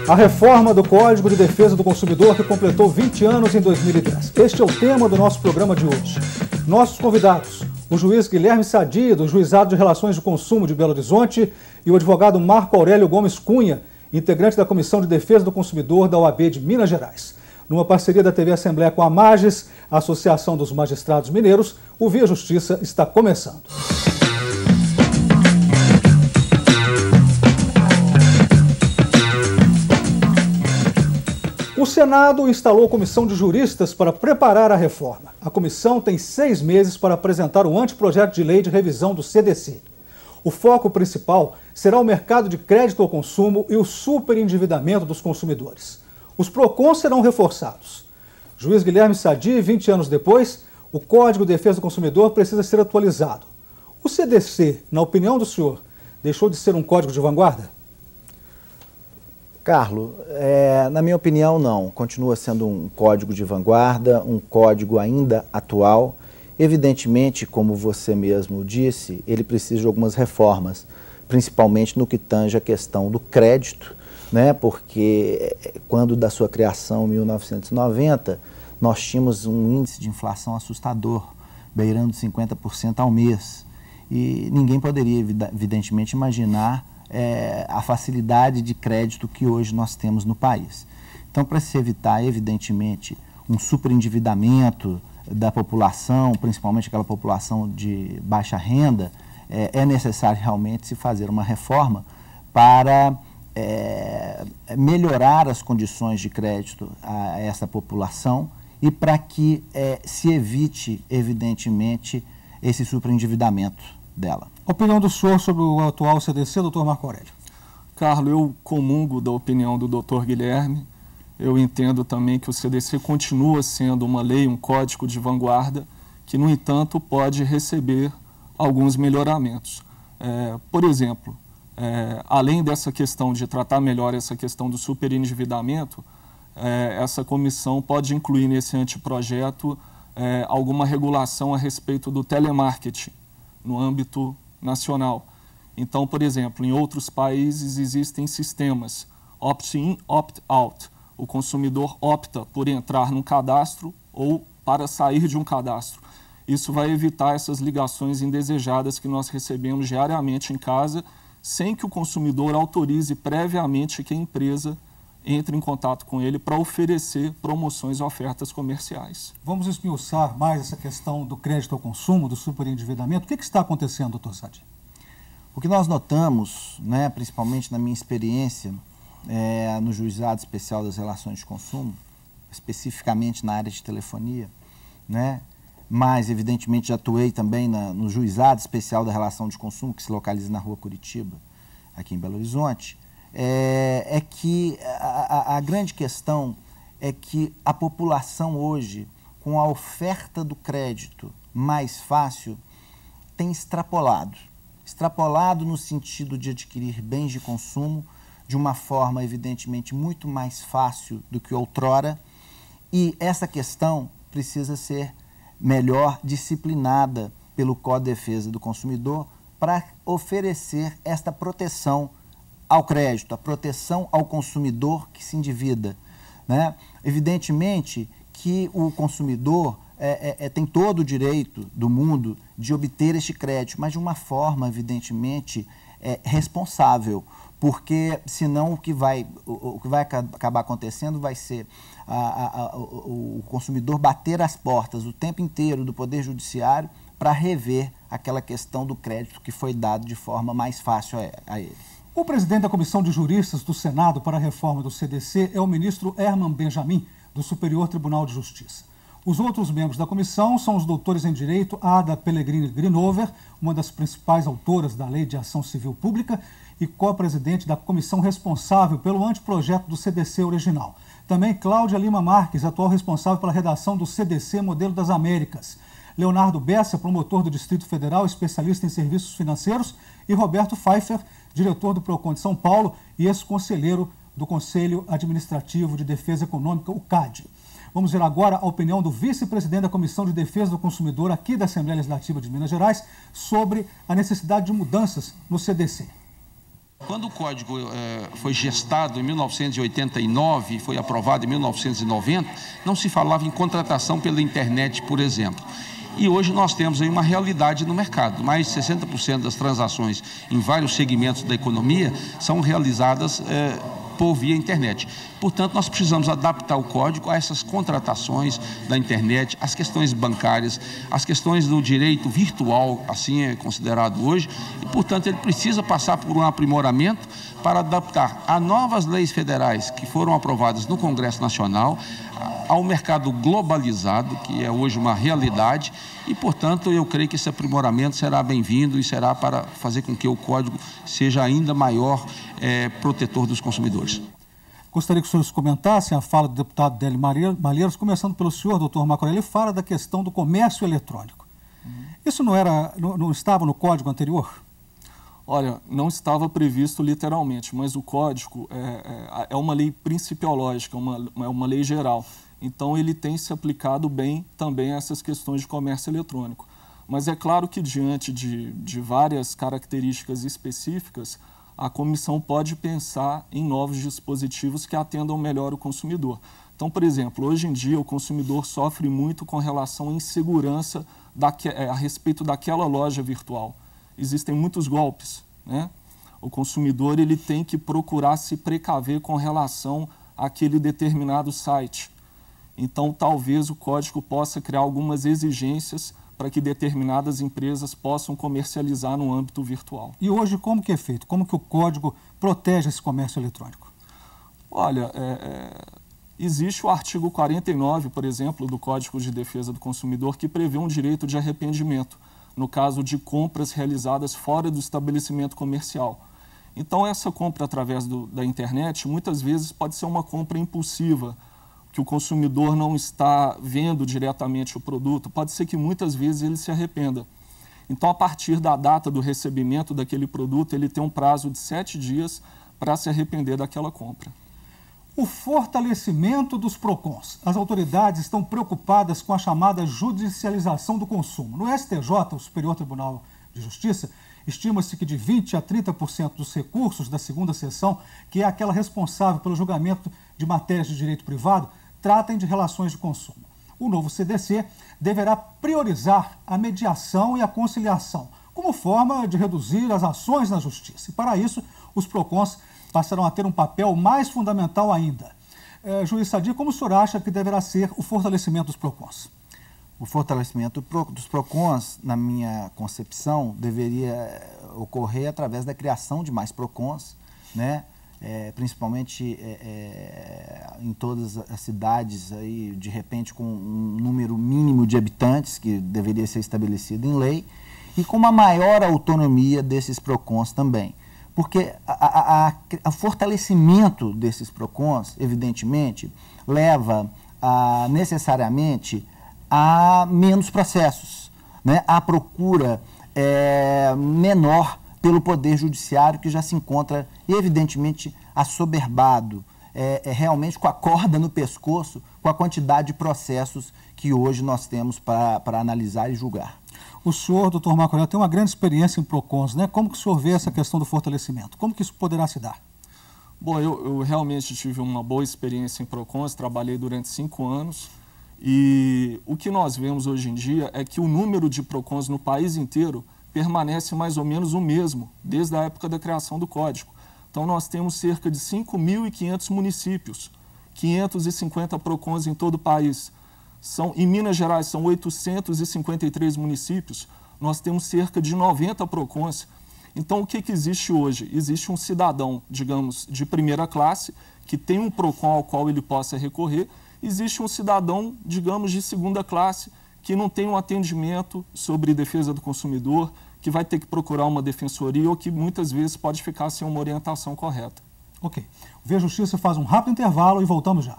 A reforma do Código de Defesa do Consumidor que completou 20 anos em 2010. Este é o tema do nosso programa de hoje. Nossos convidados, o juiz Guilherme Sadi, do Juizado de Relações de Consumo de Belo Horizonte, e o advogado Marco Aurélio Gomes Cunha, integrante da Comissão de Defesa do Consumidor da OAB de Minas Gerais. Numa parceria da TV Assembleia com a Mages, a Associação dos Magistrados Mineiros, o Via Justiça está começando. O Senado instalou comissão de juristas para preparar a reforma. A comissão tem 6 meses para apresentar o anteprojeto de lei de revisão do CDC. O foco principal será o mercado de crédito ao consumo e o superendividamento dos consumidores. Os PROCONs serão reforçados. Juiz Guilherme Sadi, 20 anos depois, o Código de Defesa do Consumidor precisa ser atualizado. O CDC, na opinião do senhor, deixou de ser um código de vanguarda? Carlos, na minha opinião, não. Continua sendo um código de vanguarda, um código ainda atual. Evidentemente, como você mesmo disse, ele precisa de algumas reformas, principalmente no que tange a questão do crédito, né? Porque quando da sua criação, em 1990, nós tínhamos um índice de inflação assustador, beirando 50% ao mês. E ninguém poderia, evidentemente, imaginar a facilidade de crédito que hoje nós temos no país. Então, para se evitar, evidentemente, um superendividamento da população, principalmente aquela população de baixa renda, é necessário realmente se fazer uma reforma para melhorar as condições de crédito a essa população e para que se evite, evidentemente, esse superendividamento dela. Opinião do senhor sobre o atual CDC, doutor Marco Aurélio? Carlos, eu comungo da opinião do doutor Guilherme. Eu entendo também que o CDC continua sendo uma lei, um código de vanguarda, que, no entanto, pode receber alguns melhoramentos. Por exemplo, além dessa questão de tratar melhor essa questão do superendividamento, essa comissão pode incluir nesse anteprojeto alguma regulação a respeito do telemarketing no âmbito nacional. Então, por exemplo, em outros países existem sistemas opt-in, opt-out. O consumidor opta por entrar num cadastro ou para sair de um cadastro. Isso vai evitar essas ligações indesejadas que nós recebemos diariamente em casa, sem que o consumidor autorize previamente que a empresa entre em contato com ele para oferecer promoções e ofertas comerciais. Vamos esmiuçar mais essa questão do crédito ao consumo, do superendividamento. O que está acontecendo, doutor Sadi? O que nós notamos, né, principalmente na minha experiência no Juizado Especial das Relações de Consumo, especificamente na área de telefonia, né, mas evidentemente já atuei também no Juizado Especial da Relação de Consumo, que se localiza na Rua Curitiba, aqui em Belo Horizonte, é que a grande questão é que a população hoje, com a oferta do crédito mais fácil, tem extrapolado no sentido de adquirir bens de consumo de uma forma, evidentemente, muito mais fácil do que outrora, e essa questão precisa ser melhor disciplinada pelo Código de Defesa do Consumidor para oferecer esta proteção ao crédito, a proteção ao consumidor que se endivida, né? Evidentemente que o consumidor tem todo o direito do mundo de obter este crédito, mas de uma forma, evidentemente, responsável, porque senão o que vai acabar acontecendo vai ser o consumidor bater as portas o tempo inteiro do Poder Judiciário para rever aquela questão do crédito que foi dado de forma mais fácil a ele. O presidente da Comissão de Juristas do Senado para a reforma do CDC é o ministro Herman Benjamin, do Superior Tribunal de Justiça. Os outros membros da comissão são os doutores em Direito Ada Pellegrini Grinover, uma das principais autoras da Lei de Ação Civil Pública e co-presidente da comissão responsável pelo anteprojeto do CDC original. Também Cláudia Lima Marques, atual responsável pela redação do CDC Modelo das Américas. Leonardo Bessa, promotor do Distrito Federal, especialista em serviços financeiros, e Roberto Pfeiffer, diretor do PROCON de São Paulo e ex-conselheiro do Conselho Administrativo de Defesa Econômica, o CAD. Vamos ver agora a opinião do vice-presidente da Comissão de Defesa do Consumidor aqui da Assembleia Legislativa de Minas Gerais sobre a necessidade de mudanças no CDC. Quando o Código foi gestado em 1989 e foi aprovado em 1990, não se falava em contratação pela internet, por exemplo. E hoje nós temos aí uma realidade no mercado. Mais de 60% das transações em vários segmentos da economia são realizadas por via internet. Portanto, nós precisamos adaptar o código a essas contratações da internet, as questões bancárias, as questões do direito virtual, assim é considerado hoje, e, portanto, ele precisa passar por um aprimoramento para adaptar a novas leis federais que foram aprovadas no Congresso Nacional, ao mercado globalizado, que é hoje uma realidade, e, portanto, eu creio que esse aprimoramento será bem-vindo e será para fazer com que o código seja ainda maior protetor dos consumidores. Gostaria que os senhores comentassem a fala do deputado Délio Malheiros, começando pelo senhor, doutor Marco Aurélio. Ele fala da questão do comércio eletrônico. Isso não estava no código anterior? Olha, não estava previsto literalmente, mas o código é uma lei principiológica, é uma lei geral. Então, ele tem se aplicado bem também a essas questões de comércio eletrônico. Mas é claro que, diante de várias características específicas, a comissão pode pensar em novos dispositivos que atendam melhor o consumidor. Então, por exemplo, hoje em dia o consumidor sofre muito com relação à insegurança a respeito daquela loja virtual. Existem muitos golpes, né? O consumidor ele tem que procurar se precaver com relação àquele determinado site. Então, talvez o código possa criar algumas exigências para que determinadas empresas possam comercializar no âmbito virtual. E hoje como que é feito? Como que o código protege esse comércio eletrônico? Olha, existe o artigo 49, por exemplo, do Código de Defesa do Consumidor, que prevê um direito de arrependimento no caso de compras realizadas fora do estabelecimento comercial. Então, essa compra através da internet, muitas vezes pode ser uma compra impulsiva, que o consumidor não está vendo diretamente o produto, pode ser que muitas vezes ele se arrependa. Então, a partir da data do recebimento daquele produto, ele tem um prazo de 7 dias para se arrepender daquela compra. O fortalecimento dos PROCONs. As autoridades estão preocupadas com a chamada judicialização do consumo. No STJ, o Superior Tribunal de Justiça, estima-se que de 20% a 30% dos recursos da segunda seção, que é aquela responsável pelo julgamento de matérias de direito privado, tratem de relações de consumo. O novo CDC deverá priorizar a mediação e a conciliação, como forma de reduzir as ações na justiça. E para isso, os PROCONs passarão a ter um papel mais fundamental ainda. Juiz Sadi, como o senhor acha que deverá ser o fortalecimento dos PROCONs? O fortalecimento dos PROCONs, na minha concepção, deveria ocorrer através da criação de mais PROCONs, né? Principalmente em todas as cidades, aí, de repente com um número mínimo de habitantes, que deveria ser estabelecido em lei, e com uma maior autonomia desses PROCONs também. Porque o fortalecimento desses PROCONs, evidentemente, leva necessariamente a menos processos, né? A procura menor pelo Poder Judiciário, que já se encontra, evidentemente, assoberbado, realmente com a corda no pescoço, com a quantidade de processos que hoje nós temos para analisar e julgar. O senhor, doutor Marco Aurélio, tem uma grande experiência em PROCONs, né? Como que o senhor vê essa questão do fortalecimento? Como que isso poderá se dar? Bom, eu realmente tive uma boa experiência em PROCONs, trabalhei durante 5 anos, e o que nós vemos hoje em dia é que o número de PROCONs no país inteiro permanece mais ou menos o mesmo, desde a época da criação do Código. Então, nós temos cerca de 5.500 municípios, 550 PROCONs em todo o país. Em Minas Gerais, são 853 municípios, nós temos cerca de 90 PROCONs. Então, o que existe hoje? Existe um cidadão, digamos, de primeira classe, que tem um PROCON ao qual ele possa recorrer. Existe um cidadão, digamos, de segunda classe, que não tem um atendimento sobre defesa do consumidor, que vai ter que procurar uma defensoria ou que muitas vezes pode ficar sem uma orientação correta. Ok. O Via Justiça faz um rápido intervalo e voltamos já.